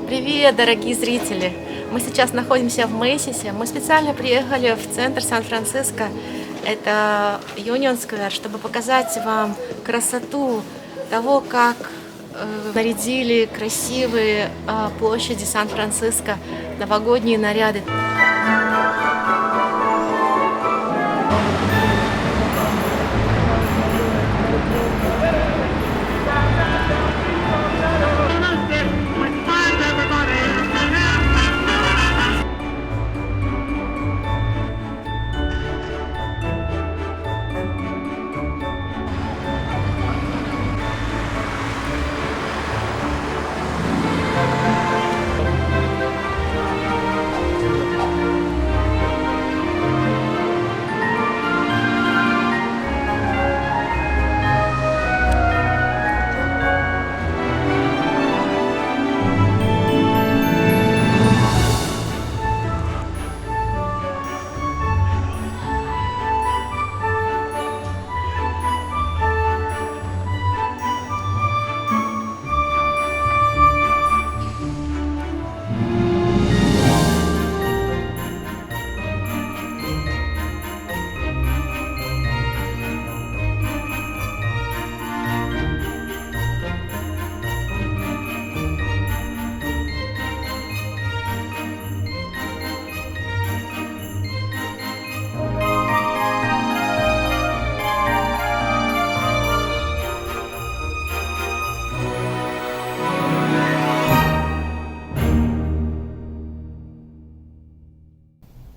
Привет, дорогие зрители! Мы сейчас находимся в Мэйсисе. Мы специально приехали в центр Сан-Франциско. Это Юнион Сквер, чтобы показать вам красоту того, как нарядили красивые площади Сан-Франциско, новогодние наряды.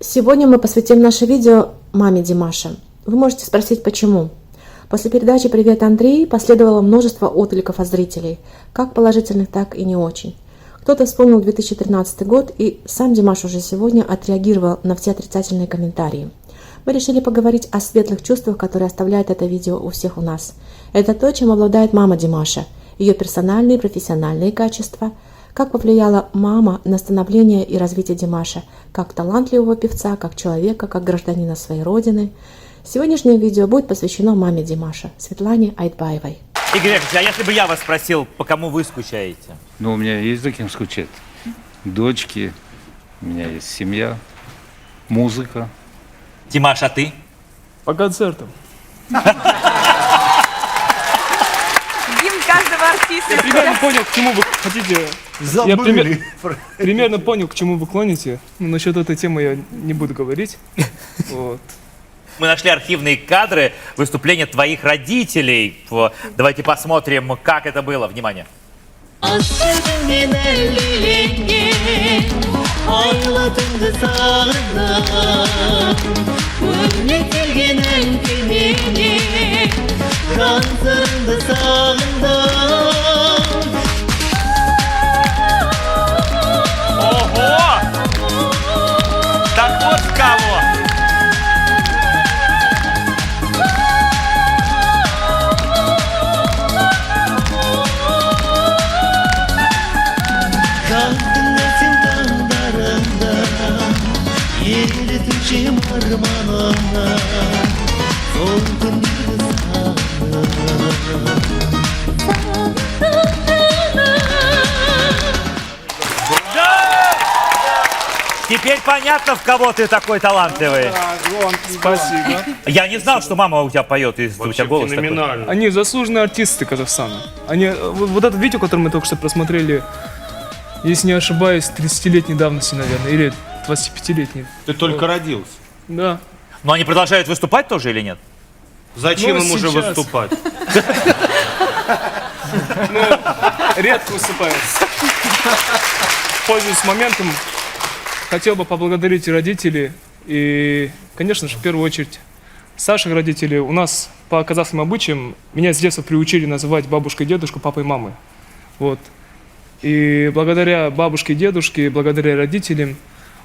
Сегодня мы посвятим наше видео маме Димаша. Вы можете спросить, почему. После передачи «Привет, Андрей» последовало множество откликов от зрителей, как положительных, так и не очень. Кто-то вспомнил 2013 год, и сам Димаш уже сегодня отреагировал на все отрицательные комментарии. Мы решили поговорить о светлых чувствах, которые оставляет это видео у всех у нас. Это то, чем обладает мама Димаша, ее персональные и профессиональные качества, как повлияла мама на становление и развитие Димаша, как талантливого певца, как человека, как гражданина своей родины. Сегодняшнее видео будет посвящено маме Димаша, Светлане Айтбаевой. Игорь Яковлевич, а если бы я вас спросил, по кому вы скучаете? Ну, у меня есть за кем скучать. Дочки, у меня есть семья, музыка. Димаш, а ты? По концертам. Каждого артиста. Я примерно понял, к чему вы хотите. Я примерно понял, к чему вы клоните. Но насчет этой темы я не буду говорить. Вот. Мы нашли архивные кадры выступления твоих родителей. Давайте посмотрим, как это было. Внимание. Ого! Так вот в кого! Теперь понятно, в кого ты такой талантливый. Спасибо. Я не знал, что мама у тебя поет, и у тебя голос такой. Они заслуженные артисты Казахстана. Вот это видео, которое мы только что просмотрели, если не ошибаюсь, 30-летней давности, наверное, или 25-летней. Ты только родился. Да. Но они продолжают выступать тоже или нет? Зачем Ну, им уже сейчас. выступать? Редко выступают. Пользуясь моментом, хотел бы поблагодарить родителей и, конечно же, в первую очередь, старших родителей. У нас по казахским обычаям меня с детства приучили называть бабушкой и дедушку, папой и мамой. Вот. И благодаря бабушке и дедушке, благодаря родителям,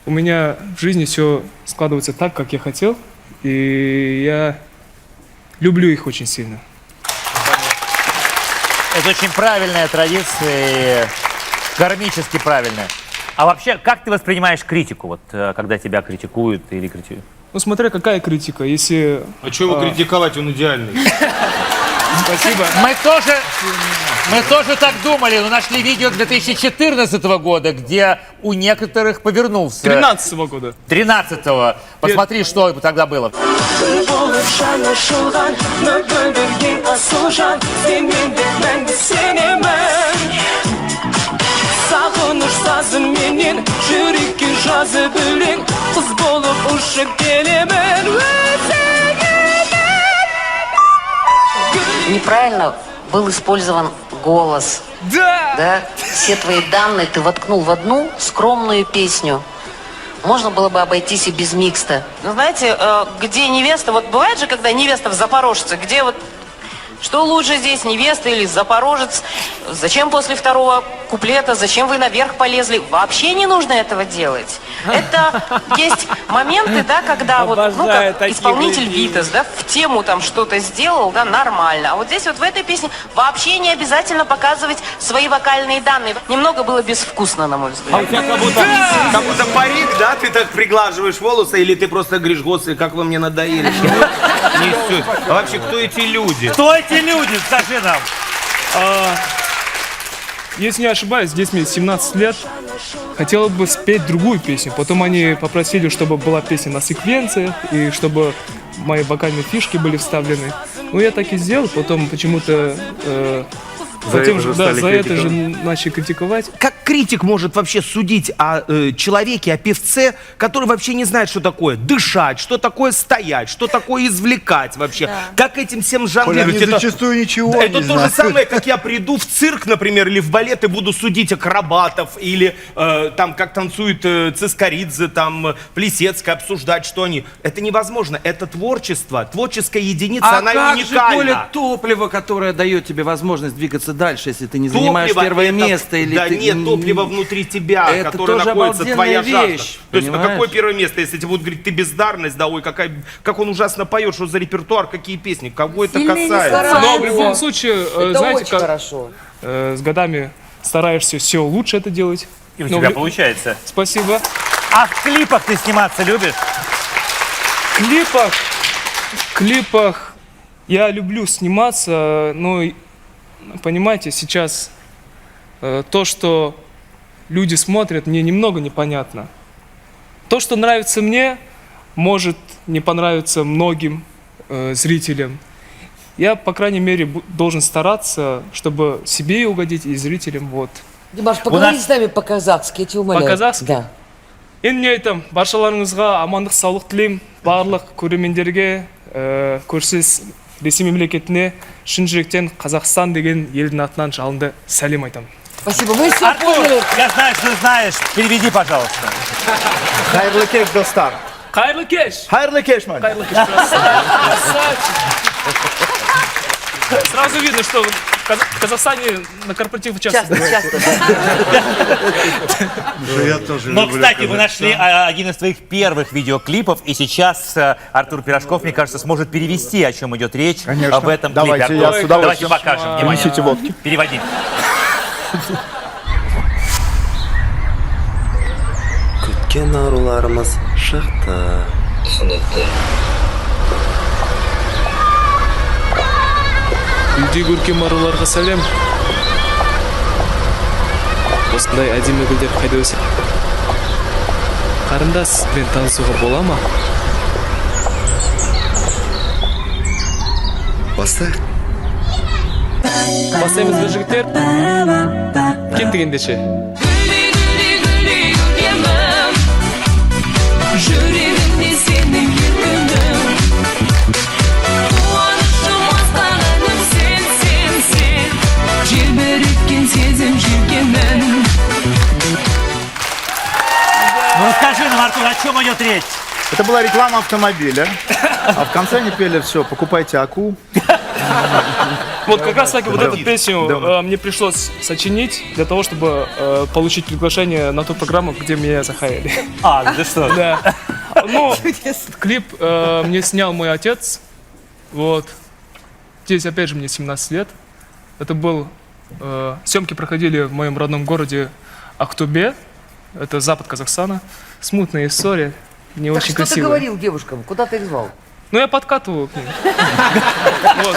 у меня в жизни все складывается так, как я хотел. И я люблю их очень сильно. Это очень правильная традиция, и кармически правильная. А вообще, как ты воспринимаешь критику, вот, когда тебя критикуют или критикуют? Ну, смотря какая критика, если... А что его критиковать, он идеальный. Спасибо. Мы тоже так думали, но нашли видео 2014 года, где у некоторых повернулся. 13-го года. 13-го. Посмотри, что тогда было. Sağınır sazım menin, жүрекке жазып өлең, қыз болып ұшып келемін Неправильно был использован голос. Да! Да? Все твои данные ты воткнул в одну скромную песню. Можно было бы обойтись и без микста. Ну, знаете, где невеста, вот бывает же, когда невеста в Запорожце, где вот, что лучше здесь, невеста или Запорожец? Зачем после второго куплета, зачем вы наверх полезли? Вообще не нужно этого делать. Это есть моменты, да, когда вот, ну, как исполнитель Витас, да, в тему там что-то сделал, да, нормально. А вот здесь вот в этой песне вообще не обязательно показывать свои вокальные данные. Немного было безвкусно, на мой взгляд. А у тебя как будто парик, да? Ты так приглаживаешь волосы, или ты просто говоришь, господи, как вы мне надоели. Что вы несете? А вообще, кто эти люди? Кто эти люди? Скажи нам. Если не ошибаюсь, здесь мне 17 лет. Хотел бы спеть другую песню. Потом они попросили, чтобы была песня на секвенциях, и чтобы мои вокальные фишки были вставлены. Ну, я так и сделал. Потом почему-то за это же начали критиковать. Как критик может вообще судить о человеке, о певце, который вообще не знает, что такое дышать, что такое стоять, что такое извлекать вообще? Как этим всем жонглировать? Они зачастую ничего это не то же знают. самое, как я приду в цирк, например, или в балет и буду судить акробатов, или там, как танцует Цискоридзе, там, Плесецкая, обсуждать, что они. Это невозможно. Это творчество, творческая единица, она как уникальна. же поле топлива, которое дает тебе возможность двигаться дальше, если ты не занимаешь Топливо первое это- место? Или да ты... нет, топливо внутри тебя, Это которое тоже находится, твоя обалденная жажда. вещь, То есть, а понимаешь? какое первое место, если тебе будут говорить, ты бездарность, да, ой, как он ужасно поет, что за репертуар, какие песни, кого это касается? Но в любом случае, знаете, как хорошо. с годами стараешься все лучше это делать. И у Но тебя получается. Спасибо. А в клипах ты сниматься любишь? В клипах я люблю сниматься, но, понимаете, сейчас то, что люди смотрят, мне немного непонятно. То, что нравится мне, может не понравиться многим зрителям. Я, по крайней мере, должен стараться, чтобы себе и угодить, и зрителям. Вот. Димаш, поговори с нами по-казахски, я тебя умоляю. По-казахски? Да. Енді не айтам, баршаларыңызға амандық, саулық тілеймін. Барлық көрермендерге, көршілес Ресей мемлекетіне шын жүректен Қазақстан деген елдің атынан жалынды сәлем айтамын. Спасибо, мы все Артур, поняли. я знаю, что ты знаешь. Переведи, пожалуйста. Хайрлы кеш, достар. Қайырлы кеш! Хайрлы кеш, мать. Қайырлы кеш, красавчик! Сразу видно, что в Казахстане на корпоративах часто бывает. Я тоже Но, люблю кстати, вы Казахстан. нашли один из твоих первых видеоклипов, и сейчас Артур Пирожков, мне кажется, сможет перевести, о чем идет речь. Конечно. Об этом Давайте, клипе. я Артур, с удовольствием. давайте покажем. Внимание. Принесите водки. Переводи. Күткен аруларымыз шықты. Үйде көркем аруларға сәлем. Осындай әдемі гүлдер қайда өседі? Қарындас, сізбен танысуға бола ма? Бастайық. Бастаймыз ба, жігіттер? Кеттік ендеше. Жүрегімде сенің еркіңдің Қуанышым аспағаным сен Желбіреккен сезім жүргенмін Ну, расскажи нам, Артур, о чем идет речь? Это была реклама автомобиля. А в конце они пели все, покупайте АКУ. Вот как раз таки вот эту песню мне пришлось сочинить для того, чтобы получить приглашение на ту программу, где меня захаяли. А, да что? Да. Ну, клип мне снял мой отец. Вот. Здесь, опять же, мне 17 лет. Это был... съемки проходили в моем родном городе Актубе. Это запад Казахстана. Смутная история. Не Так очень что ты красивая. говорил девушкам? Куда ты их звал? Ну, я подкатываю к ним. Вот.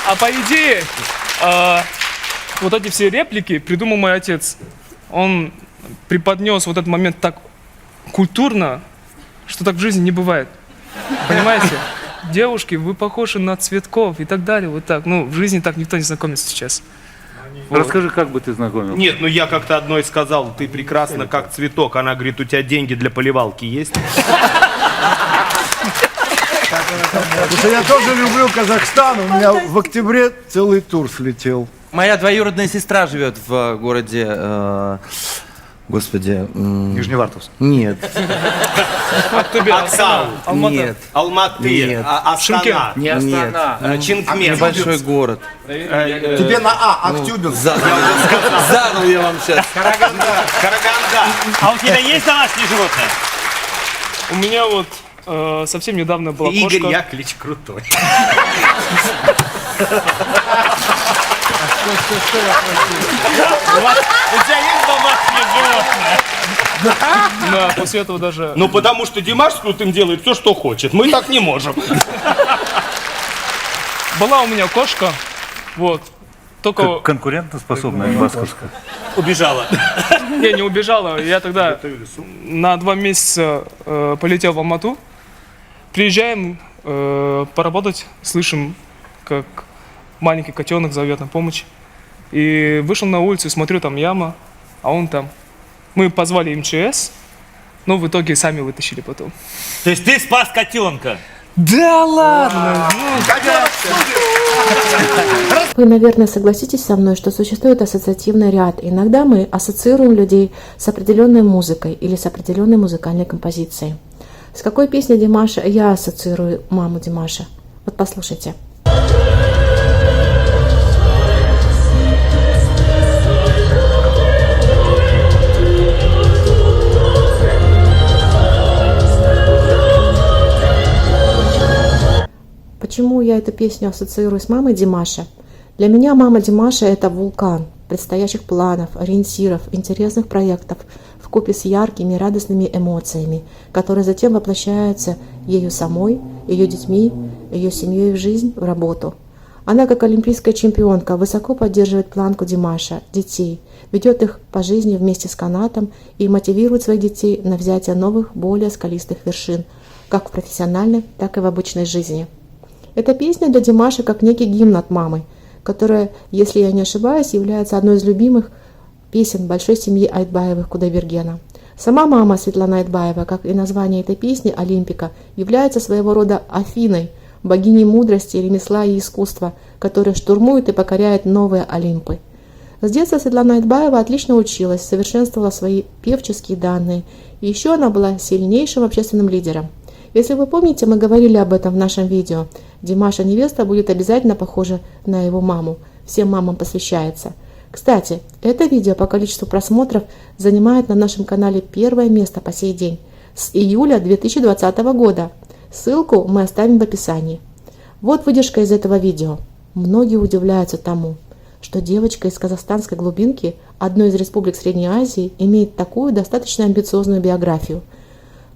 А по идее, вот эти все реплики придумал мой отец. Он преподнес вот этот момент так культурно, что так в жизни не бывает. Понимаете? Девушки, вы похожи на цветков и так далее. Вот так. Ну, в жизни так никто не знакомится сейчас. Вот. Расскажи, как бы ты знакомил? Нет, ну я как-то одной сказал, ты прекрасна как цветок. Она говорит, у тебя деньги для поливалки есть? Потому что я тоже люблю Казахстан. У меня в октябре целый тур слетел. Моя двоюродная сестра живет в городе, господи... Нижневартовск. Нет. Аксау. Нет. Алматы. Нет. Астана. Не Астана. Чинкмен. Небольшой город. Тебе на А, Актюбинск. Задал я вам сейчас. Караганда. А у тебя есть домашние животные? У меня вот совсем недавно была кошка. Игорь Яковлевич крутой. У тебя есть домашние животные? Да, после этого даже... Ну, потому что Димаш с Крутым делает все, что хочет. Мы так не можем. Была у меня кошка, вот. Только... Конкурентоспособная басковская. Убежала. Я не убежала. Я тогда на 2 месяца полетел в Алмату. Приезжаем поработать, слышим, как маленький котенок зовет на помощь. И вышел на улицу, смотрю, там яма, а он там. Мы позвали МЧС, но в итоге сами вытащили потом. То есть ты спас котенка? Да ладно! Вы, наверное, согласитесь со мной, что существует ассоциативный ряд. Иногда мы ассоциируем людей с определенной музыкой или с определенной музыкальной композицией. С какой песней Димаша я ассоциирую маму Димаша? Вот послушайте. Почему я эту песню ассоциирую с мамой Димаша? Для меня мама Димаша – это вулкан предстоящих планов, ориентиров, интересных проектов вкупе с яркими радостными эмоциями, которые затем воплощаются ею самой, ее детьми, ее семьей в жизнь, в работу. Она, как олимпийская чемпионка, высоко поддерживает планку Димаша, детей, ведет их по жизни вместе с канатом и мотивирует своих детей на взятие новых, более скалистых вершин, как в профессиональной, так и в обычной жизни. Эта песня для Димаша как некий гимн от мамы, которая, если я не ошибаюсь, является одной из любимых песен большой семьи Айтбаевых Кудайбергена. Сама мама Светлана Айтбаева, как и название этой песни «Олимпика», является своего рода Афиной, богиней мудрости, ремесла и искусства, которая штурмует и покоряет новые Олимпы. С детства Светлана Айтбаева отлично училась, совершенствовала свои певческие данные, и еще она была сильнейшим общественным лидером. Если вы помните, мы говорили об этом в нашем видео. Димаша невеста будет обязательно похожа на его маму. Всем мамам посвящается. Кстати, это видео по количеству просмотров занимает на нашем канале первое место по сей день с июля 2020 года. Ссылку мы оставим в описании. Вот выдержка из этого видео. Многие удивляются тому, что девочка из казахстанской глубинки, одной из республик Средней Азии, имеет такую достаточно амбициозную биографию.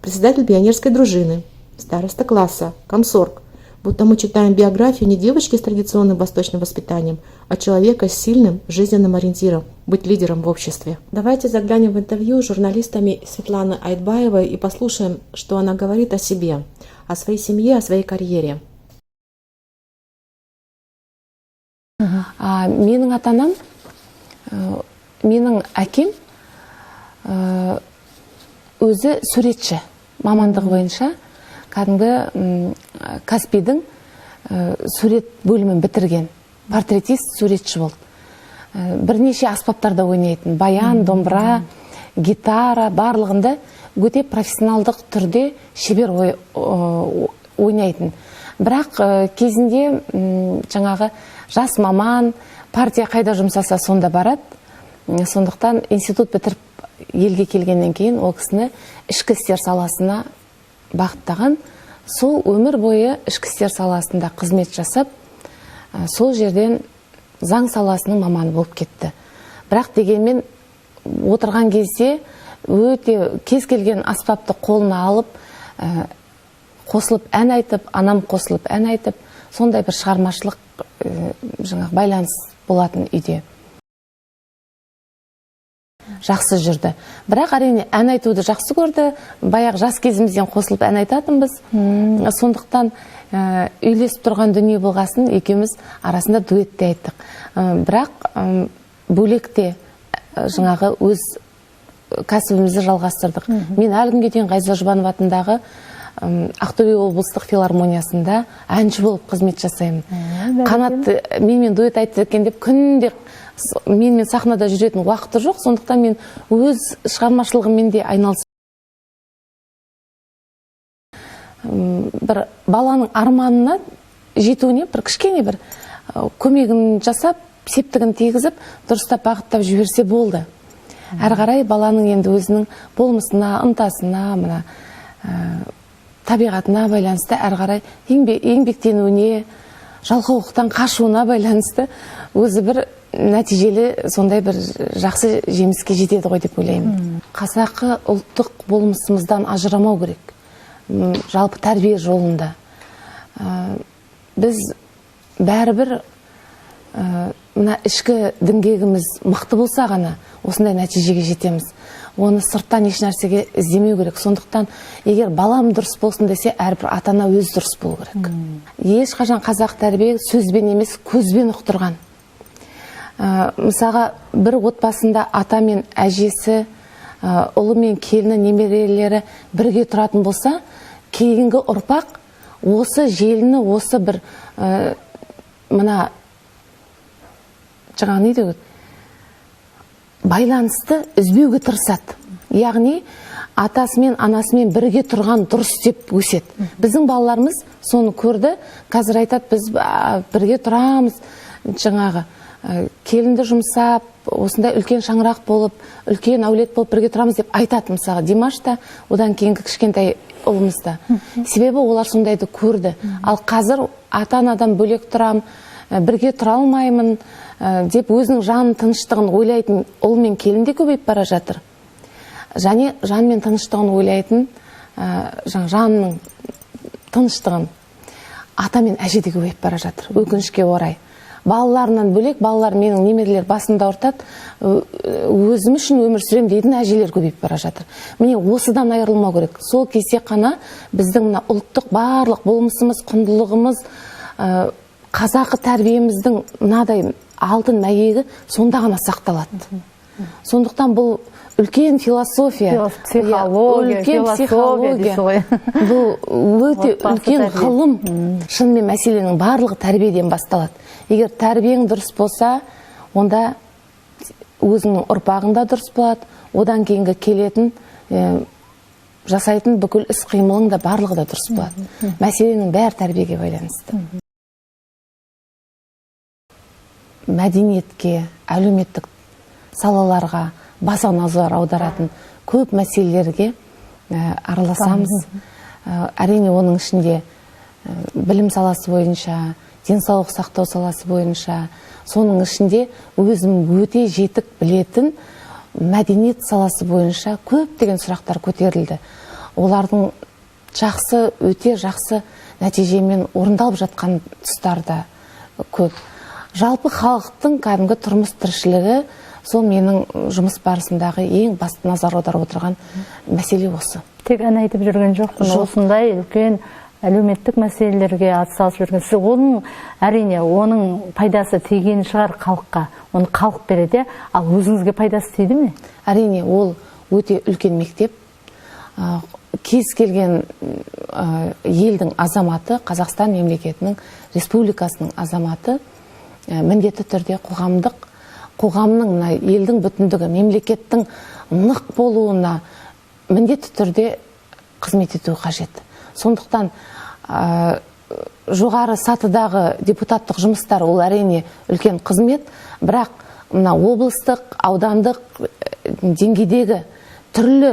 Председатель пионерской дружины, староста класса, комсорг. Будто мы читаем биографию не девочки с традиционным восточным воспитанием, а человека с сильным жизненным ориентиром, быть лидером в обществе. Давайте заглянем в интервью с журналистами Светланы Айтбаевой и послушаем, что она говорит о себе, о своей семье, о своей карьере. Менің ата-анам, менің әкем өзі суретші, мамандығы бойынша кәдімгі Каспийдің сурет бөлімін бітірген, портретист, суретші болды. Бірнеше аспаптарда ойнайтын, баян, домбыра, гитара, барлығында өте профессионалдық түрде шебер ойнайтын. Бірақ кезінде жаңағы жас маман, партия қайда жұмсаса сонда барады. Сондықтан институт бітіріп елге келгеннен кейін ол кісіні ішкі істер саласына бағыттаған. Сол өмір бойы ішкі істер саласында қызмет жасап, сол жерден заң саласының маманы болып кетті. Бірақ дегенмен отырған кезде өте кез келген аспапты қолына алып, қосылып ән айтып, анам қосылып ән айтып, сондай бір шығармашылық жаңағы байланыс болатын үйде. Жақсы жүрді. Бірақ әрине ән айтуды жақсы көрді. Баяғы жас кезімізден қосылып ән айтатынбыз. Сондықтан үйлесіп тұрған дүние болғасын, екеуміз арасында дуэтте айттық. Бірақ бөлекте жаңағы өз кәсібімізді жалғастырдық. Мен әлі күнге дейін Ғайза Жұбанов атындағы Ақтөбе облыстық филармониясында әнші болып қызмет жасаймын. Қанат менімен дуэт айтты екен деп күнде менімен сахнада жүретін уақыты жоқ, сондықтан мен өз шығармашылығыммен де айналысып. Бір баланың арманына жетуіне бір кішкене бір көмегін жасап, септігін тигізіп, дұрыстап бағыттап жіберсе болды. Әрі қарай баланың енді өзінің болмысына, ынтасына, табиғатына байланысты әрі қарай еңбектенуіне, жалқаулықтан қашуына байланысты өзі бір нәтижелі сондай бір жақсы жеміске жетеді ғой деп ойлаймын. Қазақы ұлттық болмысымыздан ажырамау керек. Жалпы тәрбие жолында. Біз бәрібір мына ішкі діңгегіміз мықты болса ғана осындай нәтижеге жетеміз. Оны сырттан еш нәрсеге іздемеу керек. Сондықтан, егер балам дұрыс болсын десе, әрбір ата-ана өз дұрыс болу керек. Ешқашан қазақ тәрбие сөзбен емес, көзбен ұқтырған. Мысалға, бір отбасында ата мен әжесі, ұлы мен келіні, немерелері бірге тұратын болса, кейінгі ұрпақ осы желіні, осы бір мына жаңағы не дейді, байланысты үзбеуге тырысады. Яғни, атасымен, анасымен бірге тұрған дұрыс деп өседі. Біздің балаларымыз соны көрді, қазір айтады, біз бірге тұрамыз, жаңағы келінді жұмсап, осындай үлкен шаңырақ болып, үлкен әулет болып бірге тұрамыз деп айтады. Мысалы, Димаш та, одан кейінгі кішкентай ұлымыз да. Себебі олар сондайды көрді. Ал қазір ата-анадан бөлек тұрам, бірге тұра алмаймын деп өзінің жанын тыныштығын ойлайтын ұл мен келін де көбейіп бара жатыр. Және жан мен тыныштығын ойлайтын жанның тыныштығын ата мен әже де көбейіп бара жатыр. Өкінішке орай. Балаларынан бөлек, балалар менің немерелер басында ұртады, өзім үшін өмір сүрем дейтін әжелер көбейіп бара жатыр. Міне осыдан айырылмау керек. Сол кезде қана біздің мына ұлттық барлық болмысымыз, құндылығымыз, қазақы тәрбиеміздің мынадай алтын мәйегі сонда ғана сақталады. Сондықтан бұл үлкен философия, үлкен психология, бұл өте үлкен ғылым. Шынымен мәселенің барлығы тәрбиеден басталады. Егер тәрбиең дұрыс болса, онда өзіңнің ұрпағында дұрыс болады, одан кейінгі келетін, жасайтын бүкіл іс қимылың да барлығы да дұрыс болады. Мәселенің бәрі тәрбиеге байланысты. Мәдениетке, әлеуметтік салаларға баса назар аударатын көп мәселелерге араласамыз. Әрине оның ішінде білім саласы бойынша, денсаулық сақтау саласы бойынша, соның ішінде өзім өте жетік білетін мәдениет саласы бойынша көптеген сұрақтар көтерілді. Олардың жақсы, өте жақсы нәтижемен орындалып жатқан тұстарда көп. Жалпы халықтың кәдімгі тұрмыс тіршілігі сол менің жұмыс барысындағы ең басты назар аударып отырған мәселе осы. Тек ән айтып жүрген жоқпын, осындай үлкен әлеуметтік мәселелерге атсалысып жүрген. Сіз оның, әрине, оның пайдасы тигені шығар халыққа, оны халық береді, ал өзіңізге пайдасы тиді ме? Әрине, ол өте үлкен мектеп. Кез келген елдің азаматы, Қазақстан мемлекетінің, республикасының азаматы міндетті түрде қоғамның, елдің бүтіндігі, мемлекеттің нық болуына міндетті түрде қызмет ету қажет. Сондықтан жоғары сатыдағы депутаттық жұмыстар ол әрине үлкен қызмет, бірақ мына облыстық, аудандық деңгейдегі, түрлі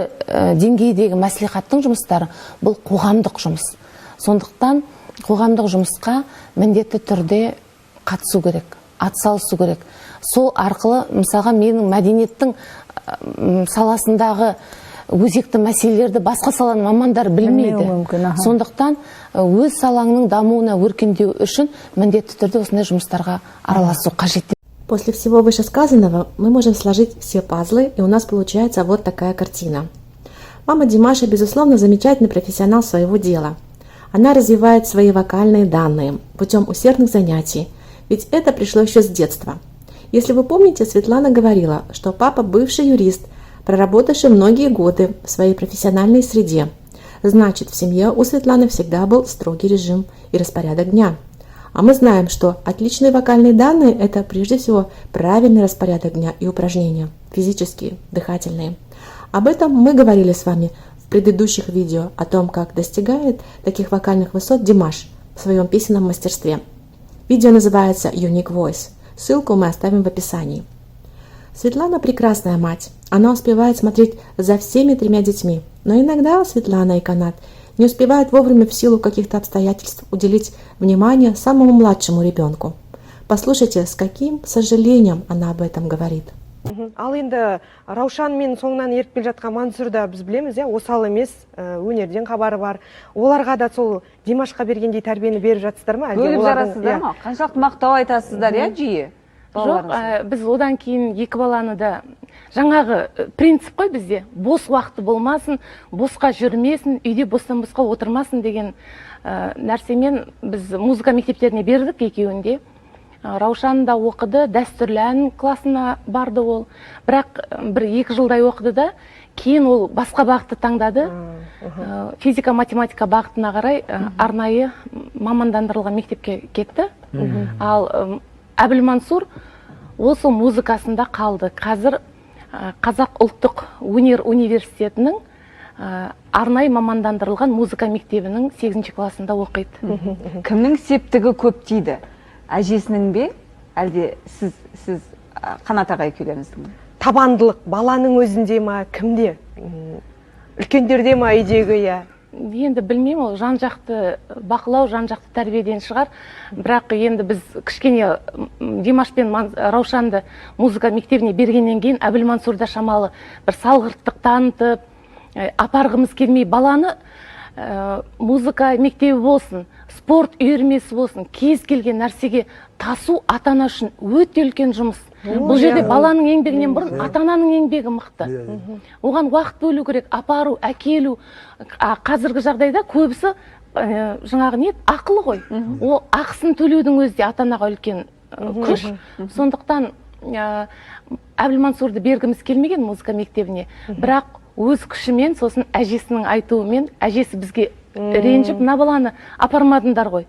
деңгейдегі мәслихаттың жұмыстары бұл қоғамдық жұмыс. Сондықтан қоғамдық жұмысқа міндетті түрде қатысу керек, атсалысу керек. Сол арқылы, мысалға, менің мәдениеттің саласындағы өзекті мәселелерді басқа саланың мамандары білмейді. Білмеуі мүмкін, аха. Сондықтан өз салаңның дамуына, өркендеу үшін міндетті түрде осындай жұмыстарға араласу қажет. После всего вышесказанного мы можем сложить все пазлы, и у нас получается вот такая картина. Мама Димаша, безусловно, замечательный профессионал своего дела. Она развивает свои вокальные данные путем усердных занятий, ведь это пришло еще с детства. Если вы помните, Светлана говорила, что папа бывший юрист, проработавший многие годы в своей профессиональной среде. Значит, в семье у Светланы всегда был строгий режим и распорядок дня. А мы знаем, что отличные вокальные данные – это прежде всего правильный распорядок дня и упражнения, физические, дыхательные. Об этом мы говорили с вами в предыдущих видео о том, как достигает таких вокальных высот Димаш в своем песенном мастерстве. Видео называется «Unique Voice». Ссылку мы оставим в описании. Светлана прекрасная мать. Она успевает смотреть за всеми 3 детьми. Но иногда Светлана и Канат не успевают вовремя в силу каких-то обстоятельств уделить внимание самому младшему ребенку. Послушайте, с каким сожалением она об этом говорит. Ал енді Раушан мен соңынан еріп келе жатқан Мансұрда біз білеміз, осал емес, өнерден хабары бар. Оларға да сол Димашқа бергендей тәрбиені беріп жатсыздар ма? Бөліп жарасыздар ма? Қаншалықты мақтау айтасыздар, жиі? Жоқ, біз одан кейін 2 баланы да жаңағы принцип қой бізде, бос уақыты болмасын, босқа жүрмесін, үйде бостан-босқа отырмасын деген нәрсемен біз музыка мектептеріне бердік екеуінде. Раушан да оқыды, дәстүрлі ән классына барды ол. Бірақ 1-2 жылдай оқыды да, кейін ол басқа бағытты таңдады. Физика-математика бағытына қарай арнайы мамандандырылған мектепке кетті. Ал Әбілмансұр осы музыкасында қалды. Қазір Қазақ ұлттық өнер университетінің арнайы мамандандырылған музыка мектебінің 8 классында оқиды. Кімнің септігі көп дейді? Әжесінің бе, әлде сіз Қанат аға екеулеріңіздің бе? Табандылық баланың өзінде ма, кімде? Үлкендерде ма үйдегі, я? Енді білмеймін, ол жан-жақты бақылау, жан-жақты тәрбиеден шығар. Бірақ енді біз кішкене Димаш пен Раушанды музыка мектебіне бергеннен кейін Әбілмансұрда шамалы бір салғырттық танытып, апарғымыз келмей баланы музыка мектебі болсын, спорт үйірмесі болсын, кез келген нәрсеге тасу ата-ана үшін өте үлкен жұмыс. Бұл жерде баланың еңбегінен бұрын ата-ананың еңбегі мықты. Оған уақыт бөлу керек, апару, әкелу. Қазіргі жағдайда көбісі жаңағы не? Ақылы ғой. Ол ақысын төлеудің өзі де ата-анаға үлкен күш. Сондықтан Әбілмансұрды бергіміз келмеген музыка мектебіне. Бірақ өз күшімен, сосын әжесінің айтуымен, әжесі бізге ренжіп, мына баланы апармадыңдар ғой.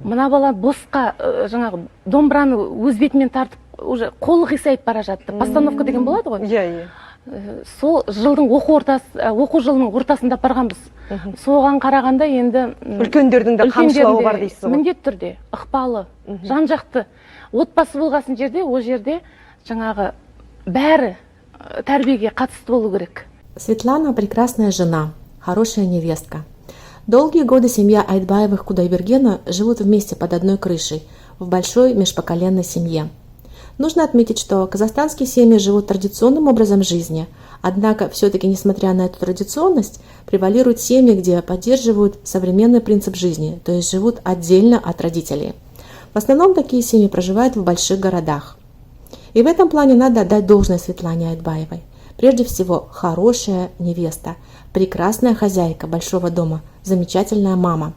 Мына бала босқа жаңағы домбыраны өз бетімен тартып, уже қолы қисайып бара жатты. Постановка деген болады ғой. Сол жылдың оқу жылының ортасында барғанбыз. Соған қарағанда енді үлкендердің де қамшылауы бар дейсіз ғой. Міндетті түрде ықпалы, жан-жақты. Отбасы болғасын жерде, ол жерде жаңағы бәрі тәрбиеге қатысты болу керек. Светлана прекрасная жена, хорошая невестка. Долгие годы семья Айтбаевых-Кудайбергена живут вместе под одной крышей, в большой межпоколенной семье. Нужно отметить, что казахстанские семьи живут традиционным образом жизни, однако все-таки, несмотря на эту традиционность, превалируют семьи, где поддерживают современный принцип жизни, то есть живут отдельно от родителей. В основном такие семьи проживают в больших городах. И в этом плане надо отдать должное Светлане Айтбаевой. Прежде всего, хорошая невеста, прекрасная хозяйка большого дома, замечательная мама.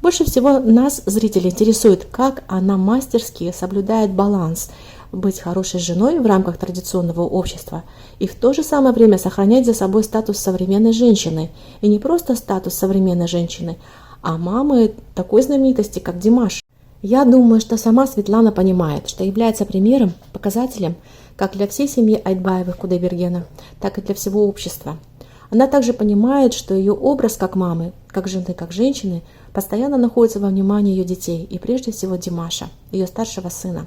Больше всего нас, зрителей, интересует, как она мастерски соблюдает баланс быть хорошей женой в рамках традиционного общества и в то же самое время сохранять за собой статус современной женщины. И не просто статус современной женщины, а мамы такой знаменитости, как Димаш. Я думаю, что сама Светлана понимает, что является примером, показателем как для всей семьи Айтбаевых-Кудайбергена, так и для всего общества. Она также понимает, что ее образ как мамы, как жены, как женщины постоянно находится во внимании ее детей и прежде всего Димаша, ее старшего сына.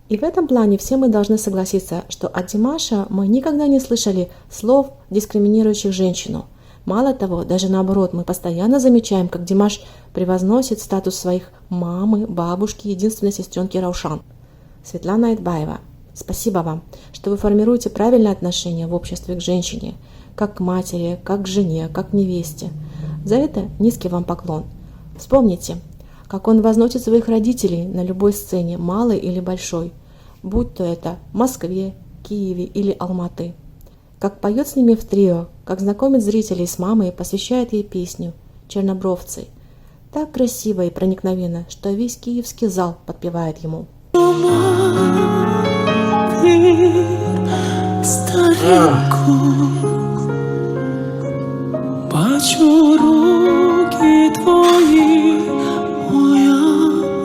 И в этом плане все мы должны согласиться, что от Димаша мы никогда не слышали слов, дискриминирующих женщину. Мало того, даже наоборот, мы постоянно замечаем, как Димаш превозносит статус своих мамы, бабушки, единственной сестренки Раушан. Светлана Айтбаева, спасибо вам, что вы формируете правильное отношение в обществе к женщине, как к матери, как к жене, как к невесте. За это низкий вам поклон. Вспомните, как он возносит своих родителей на любой сцене, малой или большой, будь то это в Москве, Киеве или Алматы. Как поет с ними в трио, как знакомит зрителей с мамой и посвящает ей песню «Чернобровцы». Так красиво и проникновенно, что весь киевский зал подпевает ему. Бачу руки твої, моя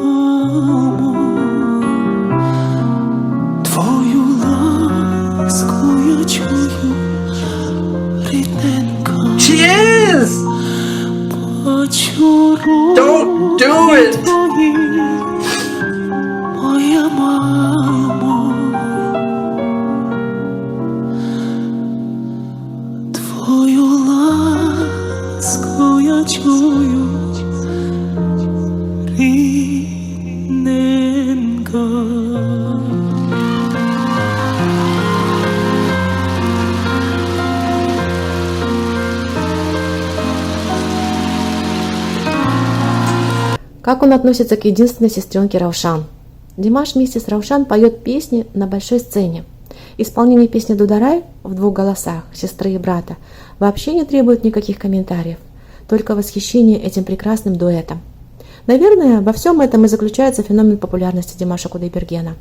мамо, твою ласку я чую, рідненька. Cheers! Бачу руки твої, моя мамо, твою ласку я чую, рідненька. Как он относится к единственной сестренке Раушан? Димаш вместе с Раушан поет песни на большой сцене. Исполнение песни «Дударай» в двух голосах, сестры и брата, вообще не требует никаких комментариев, только восхищение этим прекрасным дуэтом. Наверное, во всем этом и заключается феномен популярности Димаша Кудайбергена.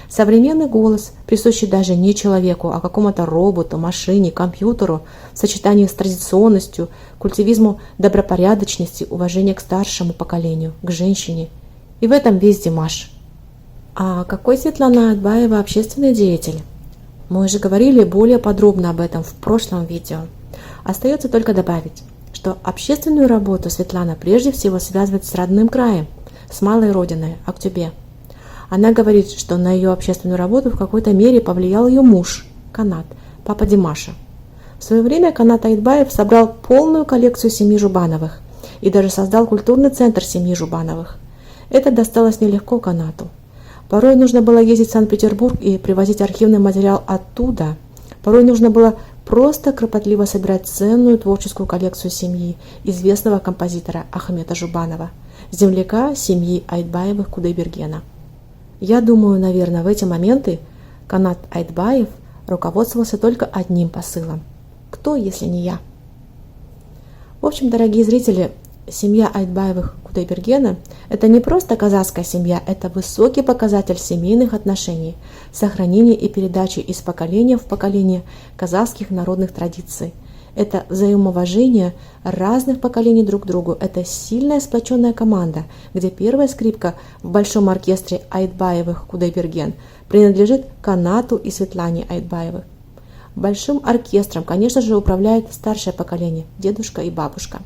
Современный голос, присущий даже не человеку, а какому-то роботу, машине, компьютеру, в сочетании с традиционностью, культивизму добропорядочности, уважения к старшему поколению, к женщине. И в этом весь Димаш. А какой Светлана Айтбаева общественный деятель? Мы уже говорили более подробно об этом в прошлом видео. Остается только добавить, что общественную работу Светлана прежде всего связывает с родным краем, с малой родиной, Актюбе. Она говорит, что на ее общественную работу в какой-то мере повлиял ее муж, Канат, папа Димаша. В свое время Канат Айтбаев собрал полную коллекцию семьи Жубановых и даже создал культурный центр семьи Жубановых. Это досталось нелегко Канату. Порой нужно было ездить в Санкт-Петербург и привозить архивный материал оттуда. Порой нужно было просто кропотливо собирать ценную творческую коллекцию семьи известного композитора Ахмета Жубанова, земляка семьи Айтбаевых Кудайбергена. Я думаю, наверное, в эти моменты Канат Айтбаев руководствовался только одним посылом. Кто, если не я? В общем, дорогие зрители, семья Айтбаевых Кудайбергена – это не просто казахская семья, это высокий показатель семейных отношений, сохранения и передачи из поколения в поколение казахских народных традиций. Это взаимоуважение разных поколений друг к другу. Это сильная сплоченная команда, где первая скрипка в большом оркестре Айтбаевых Кудайберген принадлежит Канату и Светлане Айтбаевых. Большим оркестром, конечно же, управляет старшее поколение, дедушка и бабушка.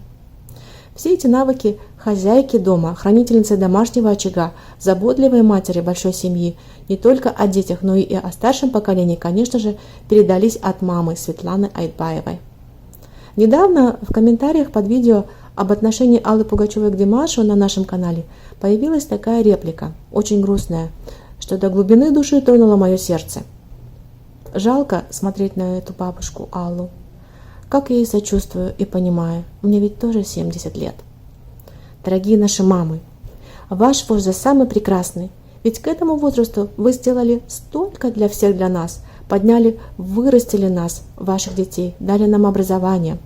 Все эти навыки хозяйки дома, хранительницы домашнего очага, заботливой матери большой семьи, не только о детях, но и о старшем поколении, конечно же, передались от мамы Светланы Айтбаевой. Недавно в комментариях под видео об отношении Аллы Пугачевой к Димашу на нашем канале появилась такая реплика, очень грустная, что до глубины души тронуло мое сердце. Жалко смотреть на эту бабушку Аллу. Как я ей сочувствую и понимаю, мне ведь тоже 70 лет. Дорогие наши мамы, ваш возраст самый прекрасный, ведь к этому возрасту вы сделали столько для всех для нас, подняли, вырастили нас, ваших детей, дали нам образование.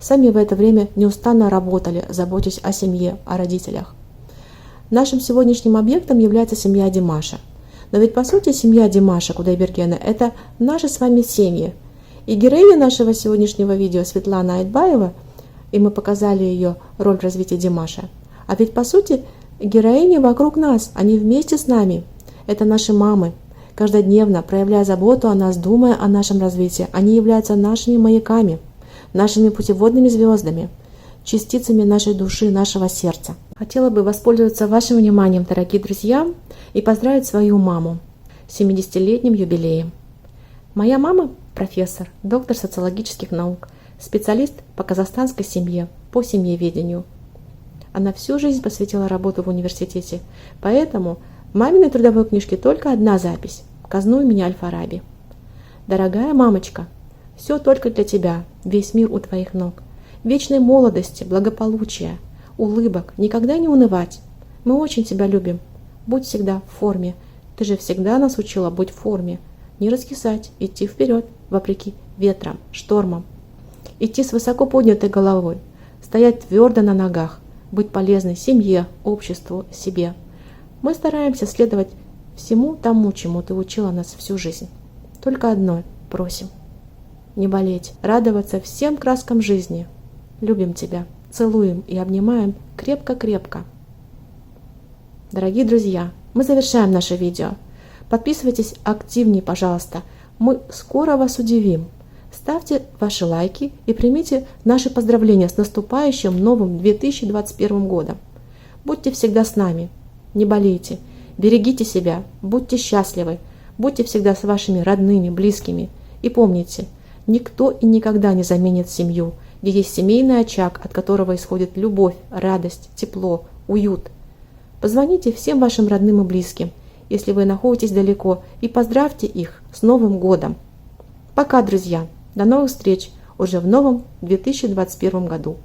Сами в это время неустанно работали, заботясь о семье, о родителях. Нашим сегодняшним объектом является семья Димаша. Но ведь по сути семья Димаша Кудайбергена – это наши с вами семьи. И героиня нашего сегодняшнего видео Светлана Айтбаева, и мы показали ее роль в развитии Димаша. А ведь по сути героини вокруг нас, они вместе с нами. Это наши мамы. Каждодневно, проявляя заботу о нас, думая о нашем развитии, они являются нашими маяками, нашими путеводными звездами, частицами нашей души, нашего сердца. Хотела бы воспользоваться вашим вниманием, дорогие друзья, и поздравить свою маму с 70-летним юбилеем. Моя мама – профессор, доктор социологических наук, специалист по казахстанской семье, по семьеведению. Она всю жизнь посвятила работу в университете, поэтому в маминой трудовой книжке только одна запись – «Казну имени Аль-Фараби». Дорогая мамочка, Все только для тебя, весь мир у твоих ног. Вечной молодости, благополучия, улыбок, никогда не унывать. Мы очень тебя любим. Будь всегда в форме. Ты же всегда нас учила быть в форме. Не раскисать, идти вперед, вопреки ветрам, штормам. Идти с высоко поднятой головой, стоять твердо на ногах, быть полезной семье, обществу, себе. Мы стараемся следовать всему тому, чему ты учила нас всю жизнь. Только одно просим. Не болеть, радоваться всем краскам жизни. Любим тебя, целуем и обнимаем крепко-крепко. Дорогие друзья, мы завершаем наше видео. Подписывайтесь активнее, пожалуйста. Мы скоро вас удивим. Ставьте ваши лайки и примите наши поздравления с наступающим новым 2021 годом. Будьте всегда с нами. Не болейте. Берегите себя. Будьте счастливы. Будьте всегда с вашими родными, близкими. И помните, никто и никогда не заменит семью, где есть семейный очаг, от которого исходит любовь, радость, тепло, уют. Позвоните всем вашим родным и близким, если вы находитесь далеко, и поздравьте их с Новым годом. Пока, друзья! До новых встреч уже в новом 2021 году!